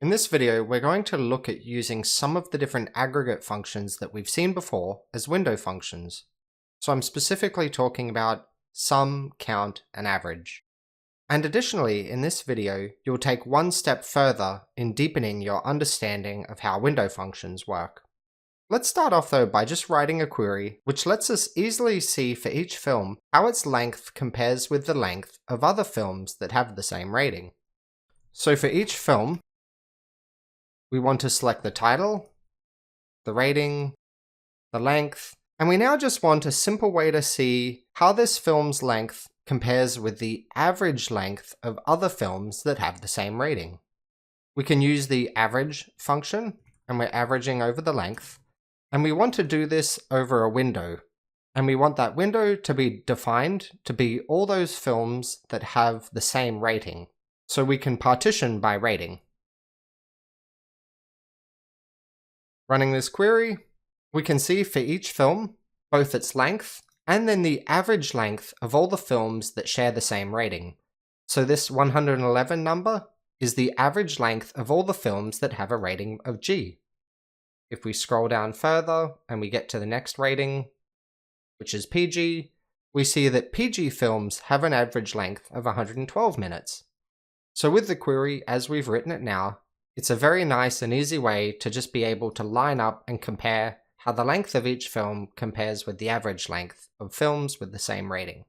In this video, we're going to look at using some of the different aggregate functions that we've seen before as window functions. So I'm specifically talking about sum, count, and average. And additionally, in this video, you'll take one step further in deepening your understanding of how window functions work. Let's start off though by just writing a query which lets us easily see for each film how its length compares with the length of other films that have the same rating. So for each film, we want to select the title, the rating, the length, and we now just want a simple way to see how this film's length compares with the average length of other films that have the same rating. We can use the average function, and we're averaging over the length, and we want to do this over a window, and we want that window to be defined to be all those films that have the same rating, so we can partition by rating. Running this query, we can see for each film, both its length and then the average length of all the films that share the same rating. So this 111 number is the average length of all the films that have a rating of G. If we scroll down further and we get to the next rating, which is PG, we see that PG films have an average length of 112 minutes. So with the query as we've written it now, it's a very nice and easy way to just be able to line up and compare how the length of each film compares with the average length of films with the same rating.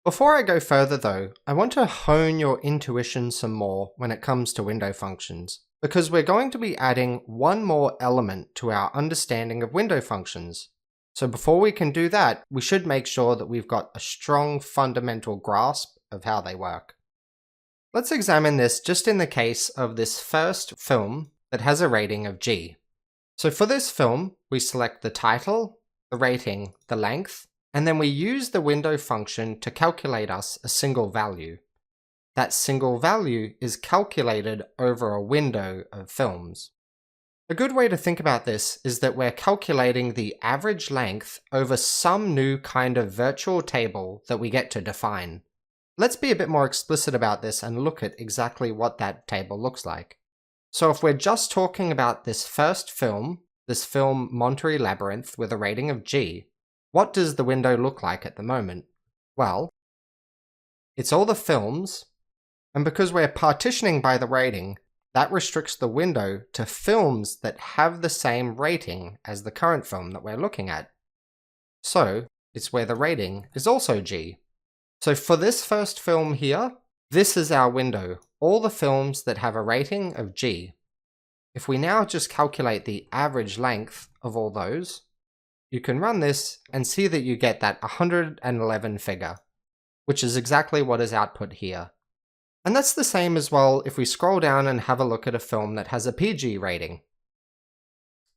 Before I go further though, I want to hone your intuition some more when it comes to window functions, because we're going to be adding one more element to our understanding of window functions. So before we can do that, we should make sure that we've got a strong fundamental grasp of how they work. Let's examine this just in the case of this first film that has a rating of G. So for this film, we select the title, the rating, the length, and then we use the window function to calculate us a single value. That single value is calculated over a window of films. A good way to think about this is that we're calculating the average length over some new kind of virtual table that we get to define. Let's be a bit more explicit about this and look at exactly what that table looks like. So if we're just talking about this first film, this film Monterey Labyrinth with a rating of G, what does the window look like at the moment? Well, it's all the films, and because we're partitioning by the rating, that restricts the window to films that have the same rating as the current film that we're looking at. So it's where the rating is also G. So for this first film here, this is our window, all the films that have a rating of G. If we now just calculate the average length of all those, you can run this and see that you get that 111 figure, which is exactly what is output here. And that's the same as well if we scroll down and have a look at a film that has a PG rating.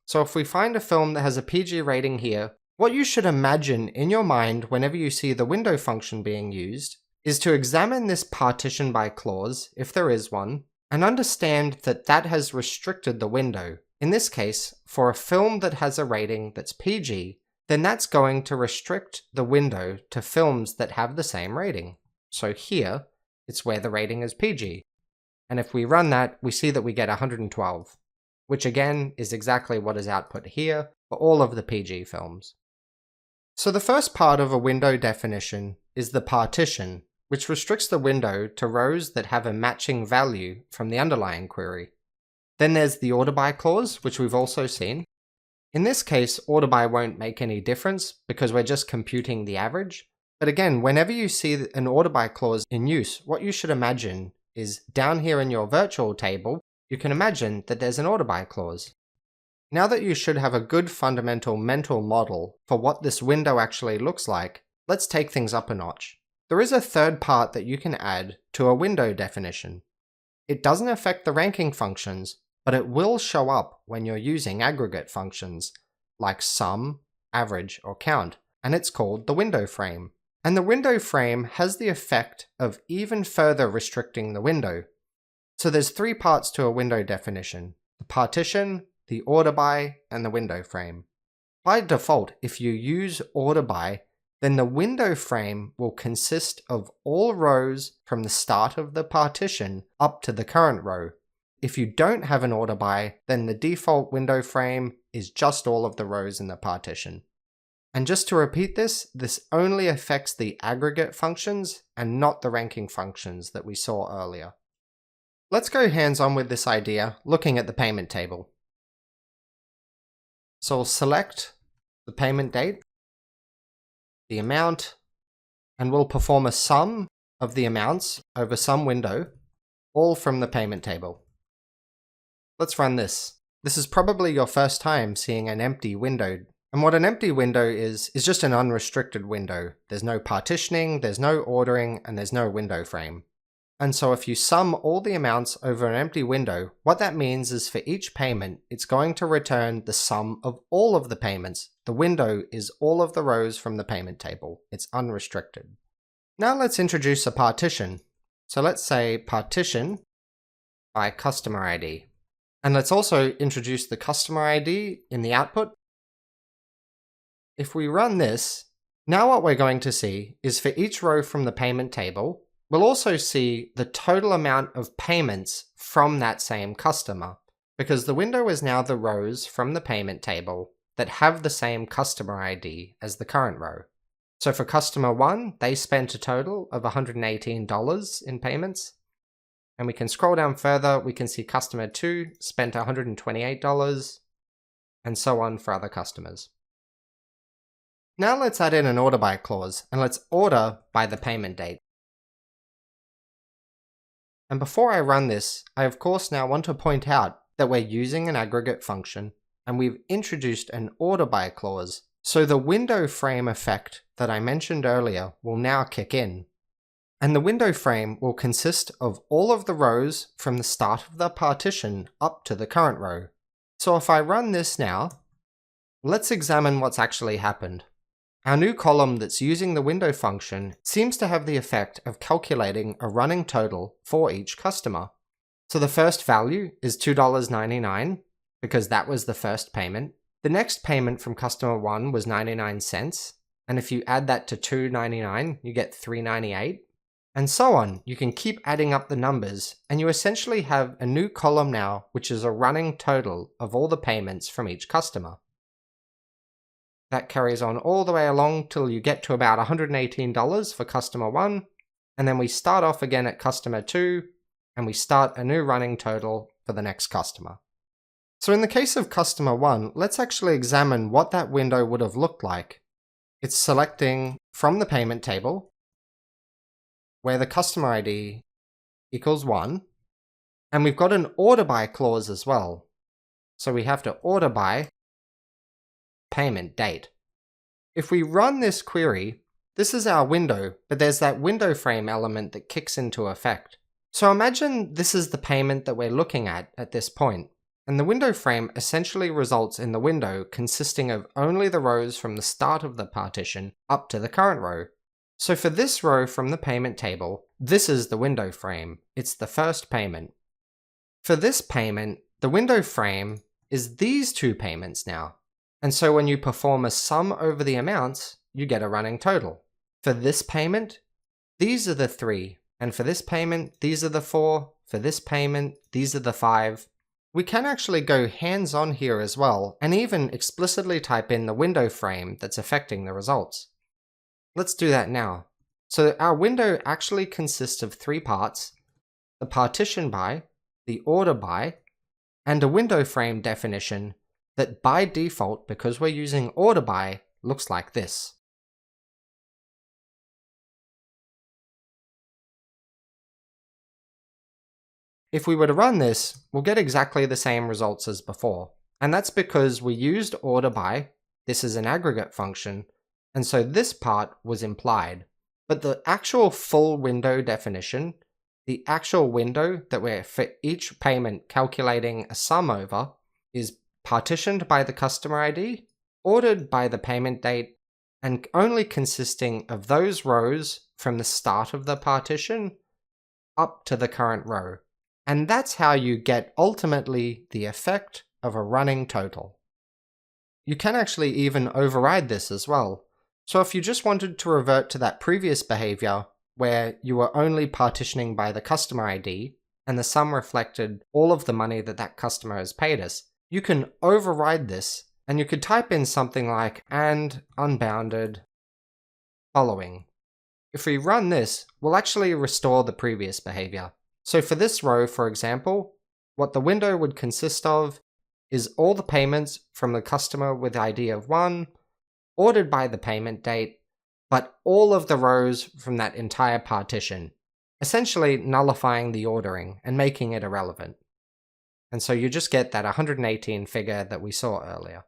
So if we find a film that has a PG rating here, what you should imagine in your mind whenever you see the window function being used is to examine this partition by clause, if there is one, and understand that that has restricted the window. In this case, for a film that has a rating that's PG, then that's going to restrict the window to films that have the same rating. So here, it's where the rating is PG. And if we run that, we see that we get 112, which again is exactly what is output here for all of the PG films. So the first part of a window definition is the partition, which restricts the window to rows that have a matching value from the underlying query. Then there's the order by clause, which we've also seen. In this case, order by won't make any difference because we're just computing the average. But again, whenever you see an order by clause in use, what you should imagine is down here in your virtual table, you can imagine that there's an order by clause. Now that you should have a good fundamental mental model for what this window actually looks like, let's take things up a notch. There is a third part that you can add to a window definition. It doesn't affect the ranking functions, but it will show up when you're using aggregate functions, like sum, average, or count, and it's called the window frame. And the window frame has the effect of even further restricting the window. So there's three parts to a window definition: the partition, the order by, and the window frame. By default, if you use order by, then the window frame will consist of all rows from the start of the partition up to the current row. If you don't have an order by, then the default window frame is just all of the rows in the partition. And just to repeat this only affects the aggregate functions and not the ranking functions that we saw earlier. Let's go hands-on with this idea, looking at the payment table. So we'll select the payment date, the amount, and we'll perform a sum of the amounts over some window, all from the payment table. Let's run this. This is probably your first time seeing an empty window. And what an empty window is just an unrestricted window. There's no partitioning, there's no ordering, and there's no window frame. And so if you sum all the amounts over an empty window, what that means is for each payment, it's going to return the sum of all of the payments. The window is all of the rows from the payment table. It's unrestricted. Now let's introduce a partition. So let's say partition by customer ID. And let's also introduce the customer ID in the output. If we run this, now what we're going to see is for each row from the payment table, we'll also see the total amount of payments from that same customer, because the window is now the rows from the payment table that have the same customer ID as the current row. So for customer 1, they spent a total of $118 in payments. And we can scroll down further, we can see customer 2 spent $128, and so on for other customers. Now let's add in an order by clause, and let's order by the payment date. And before I run this, I of course now want to point out that we're using an aggregate function, and we've introduced an order by clause, so the window frame effect that I mentioned earlier will now kick in. And the window frame will consist of all of the rows from the start of the partition up to the current row. So if I run this now, let's examine what's actually happened. Our new column that's using the window function seems to have the effect of calculating a running total for each customer. So the first value is $2.99 because that was the first payment. The next payment from customer 1 was 99 cents. And if you add that to $2.99, you get $3.98. And so on. You can keep adding up the numbers, and you essentially have a new column now, which is a running total of all the payments from each customer. That carries on all the way along till you get to about $118 for customer 1, and then we start off again at customer 2, and we start a new running total for the next customer. So in the case of customer 1, let's actually examine what that window would have looked like. It's selecting from the payment table, where the customer ID equals 1, and we've got an order by clause as well. So we have to order by payment date. If we run this query, this is our window, but there's that window frame element that kicks into effect. So imagine this is the payment that we're looking at this point, and the window frame essentially results in the window consisting of only the rows from the start of the partition up to the current row. So for this row from the payment table, this is the window frame. It's the first payment. For this payment, the window frame is these two payments now. And so when you perform a sum over the amounts, you get a running total. For this payment, these are the 3. And for this payment, these are the 4. For this payment, these are the 5. We can actually go hands-on here as well, and even explicitly type in the window frame that's affecting the results. Let's do that now. So our window actually consists of 3 parts: the partition by, the order by, and a window frame definition that by default, because we're using order by, looks like this. If we were to run this, we'll get exactly the same results as before. And that's because we used order by, this is an aggregate function, and so this part was implied. But the actual full window definition, the actual window that we're for each payment calculating a sum over, is partitioned by the customer ID, ordered by the payment date, and only consisting of those rows from the start of the partition up to the current row. And that's how you get ultimately the effect of a running total. You can actually even override this as well. So if you just wanted to revert to that previous behavior where you were only partitioning by the customer ID, and the sum reflected all of the money that that customer has paid us, you can override this and you could type in something like and unbounded following. If we run this, we'll actually restore the previous behavior. So for this row, for example, what the window would consist of is all the payments from the customer with ID of 1, ordered by the payment date, but all of the rows from that entire partition, essentially nullifying the ordering and making it irrelevant. And so you just get that 118 figure that we saw earlier.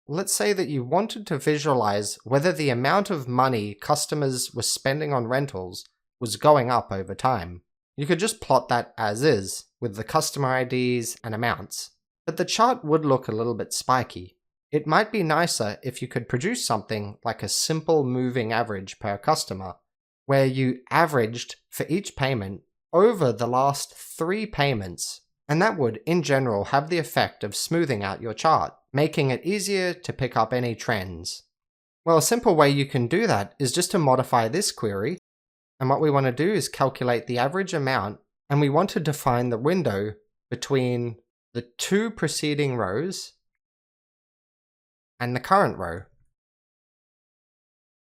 Let's say that you wanted to visualize whether the amount of money customers were spending on rentals was going up over time. You could just plot that as is, with the customer IDs and amounts. But the chart would look a little bit spiky. It might be nicer if you could produce something like a simple moving average per customer, where you averaged for each payment over the last 3 payments, and that would, in general, have the effect of smoothing out your chart, making it easier to pick up any trends. Well, a simple way you can do that is just to modify this query, and what we want to do is calculate the average amount, and we want to define the window between the 2 preceding rows and the current row.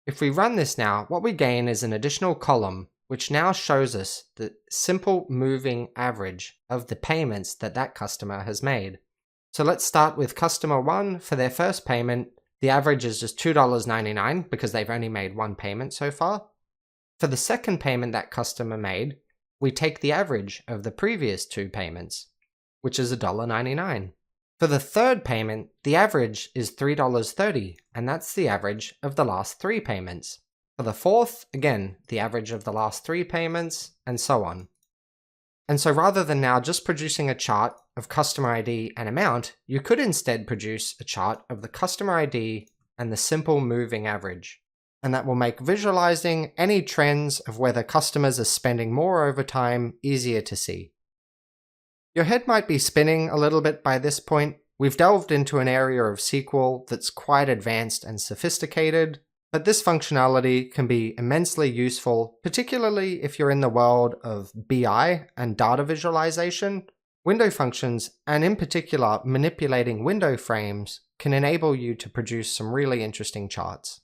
If we run this now, what we gain is an additional column which now shows us the simple moving average of the payments that that customer has made. So let's start with customer 1. For their first payment, the average is just $2.99 because they've only made 1 payment so far. For the second payment that customer made, we take the average of the previous 2 payments, which is $1.99. For the third payment, the average is $3.30, and that's the average of the last 3 payments. For the fourth, again, the average of the last 3 payments, and so on. And so rather than now just producing a chart of customer ID and amount, you could instead produce a chart of the customer ID and the simple moving average. And that will make visualizing any trends of whether customers are spending more over time easier to see. Your head might be spinning a little bit by this point. We've delved into an area of SQL that's quite advanced and sophisticated, but this functionality can be immensely useful, particularly if you're in the world of BI and data visualization. Window functions, and in particular manipulating window frames, can enable you to produce some really interesting charts.